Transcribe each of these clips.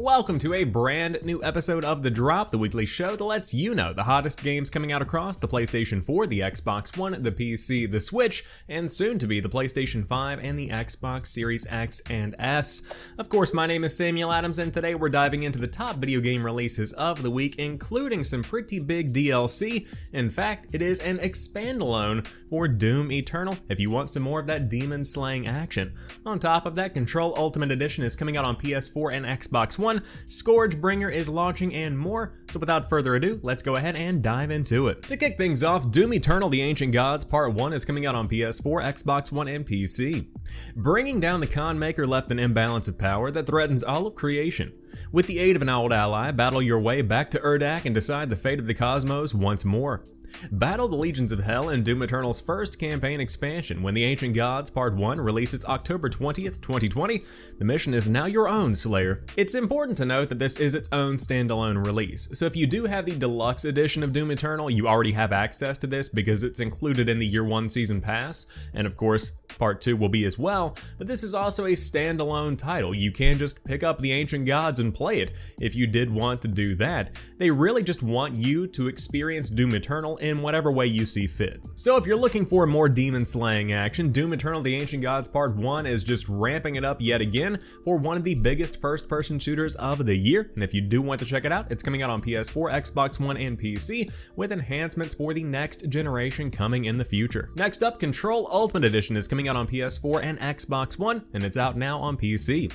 Welcome to a brand new episode of The Drop, the weekly show that lets you know the hottest games coming out across the PlayStation 4, the Xbox One, the PC, the Switch, and soon to be the PlayStation 5 and the Xbox Series X and S. Of course, my name is Samuel Adams, and today we're diving into the top video game releases of the week, including some pretty big DLC. In fact, it is an expandalone for Doom Eternal, if you want some more of that demon-slaying action. On top of that, Control Ultimate Edition is coming out on PS4 and Xbox One, ScourgeBringer is launching, and more. So without further ado, let's go ahead and dive into it. To kick things off, Doom Eternal: The Ancient Gods Part 1 is coming out on PS4, Xbox One, and PC. Bringing down the Khan Maykr left an imbalance of power that threatens all of creation. With the aid of an old ally, battle your way back to Urdak and decide the fate of the cosmos once more. Battle the legions of hell in Doom Eternal's first campaign expansion when The Ancient Gods Part 1 releases October 20th, 2020. The mission is now your own, Slayer. It's important to note that this is its own standalone release, so if you do have the deluxe edition of Doom Eternal, you already have access to this because it's included in the Year 1 Season Pass, and of course, Part 2 will be as well, but this is also a standalone title. You can just pick up The Ancient Gods and play it if you did want to do that. They really just want you to experience Doom Eternal in whatever way you see fit. So if you're looking for more demon-slaying action, Doom Eternal: The Ancient Gods Part 1 is just ramping it up yet again for one of the biggest first-person shooters of the year, and if you do want to check it out, it's coming out on PS4, Xbox One, and PC, with enhancements for the next generation coming in the future. Next up, Control Ultimate Edition is coming out on PS4 and Xbox One, and it's out now on PC.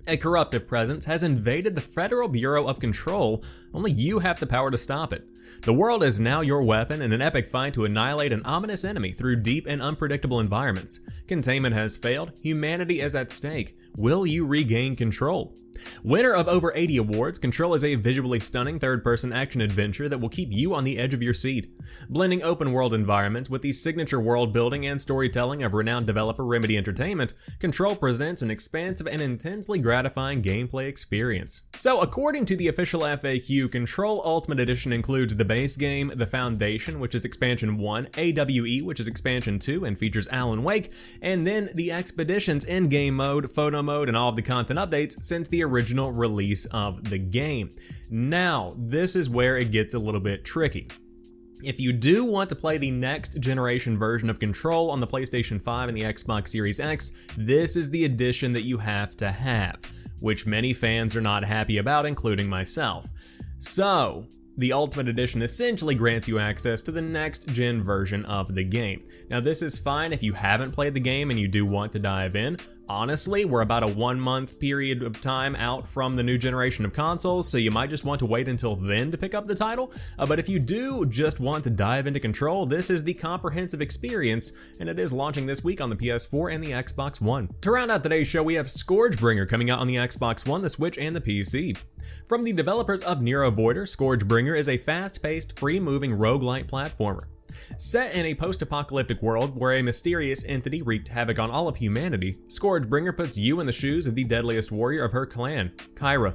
A corruptive presence has invaded the Federal Bureau of Control. Only you have the power to stop it. The world is now your weapon in an epic fight to annihilate an ominous enemy through deep and unpredictable environments. Containment has failed. Humanity is at stake. Will you regain control? Winner of over 80 awards, Control is a visually stunning third-person action adventure that will keep you on the edge of your seat. Blending open-world environments with the signature world building and storytelling of renowned developer Remedy Entertainment, Control presents an expansive and intensely gratifying gameplay experience. So, according to the official FAQ, Control Ultimate Edition includes the base game, the Foundation, which is Expansion 1, AWE, which is Expansion 2 and features Alan Wake, and then the Expeditions in-game mode, photo mode, and all of the content updates since the original release of the game. Now, this is where it gets a little bit tricky. If you do want to play the next generation version of Control on the PlayStation 5 and the Xbox Series X, this is the edition that you have to have, which many fans are not happy about, including myself. So, the Ultimate Edition essentially grants you access to the next-gen version of the game. Now, this is fine if you haven't played the game and you do want to dive in. Honestly, we're about a 1-month period of time out from the new generation of consoles, so you might just want to wait until then to pick up the title. But if you do just want to dive into Control, this is the comprehensive experience, and it is launching this week on the PS4 and the Xbox One. To round out today's show, we have ScourgeBringer coming out on the Xbox One, the Switch, and the PC. From the developers of Nero Voider, ScourgeBringer is a fast-paced, free-moving roguelite platformer. Set in a post-apocalyptic world where a mysterious entity wreaked havoc on all of humanity, ScourgeBringer puts you in the shoes of the deadliest warrior of her clan, Kyra.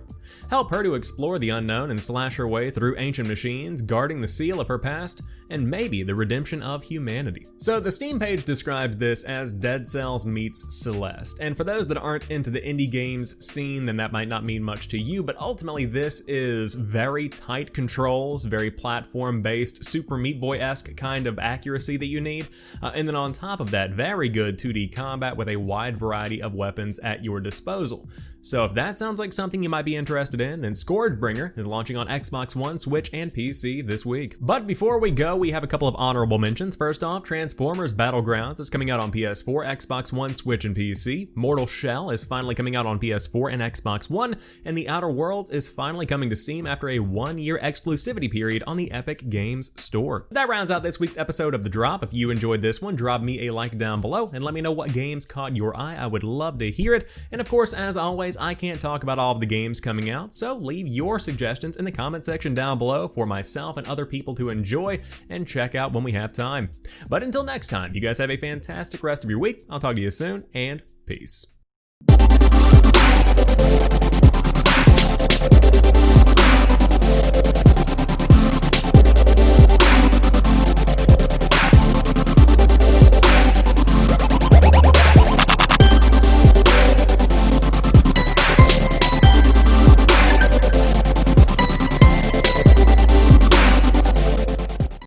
Help her to explore the unknown and slash her way through ancient machines, guarding the seal of her past, and maybe the redemption of humanity. So the Steam page describes this as Dead Cells meets Celeste, and for those that aren't into the indie games scene, then that might not mean much to you, but ultimately this is very tight controls, very platform-based, Super Meat Boy-esque kind of accuracy that you need, and then on top of that, very good 2D combat with a wide variety of weapons at your disposal. So if that sounds like something you might be interested in, then ScourgeBringer is launching on Xbox One, Switch, and PC this week. But before we go, we have a couple of honorable mentions. First off, Transformers Battlegrounds is coming out on PS4, Xbox One, Switch, and PC. Mortal Shell is finally coming out on PS4 and Xbox One, and The Outer Worlds is finally coming to Steam after a 1-year exclusivity period on the Epic Games Store. That rounds out this week's episode of The Drop. If you enjoyed this one, drop me a like down below and let me know what games caught your eye. I would love to hear it. And of course, as always, I can't talk about all of the games coming out, so leave your suggestions in the comment section down below for myself and other people to enjoy and check out when we have time. But until next time, you guys have a fantastic rest of your week. I'll talk to you soon, and peace.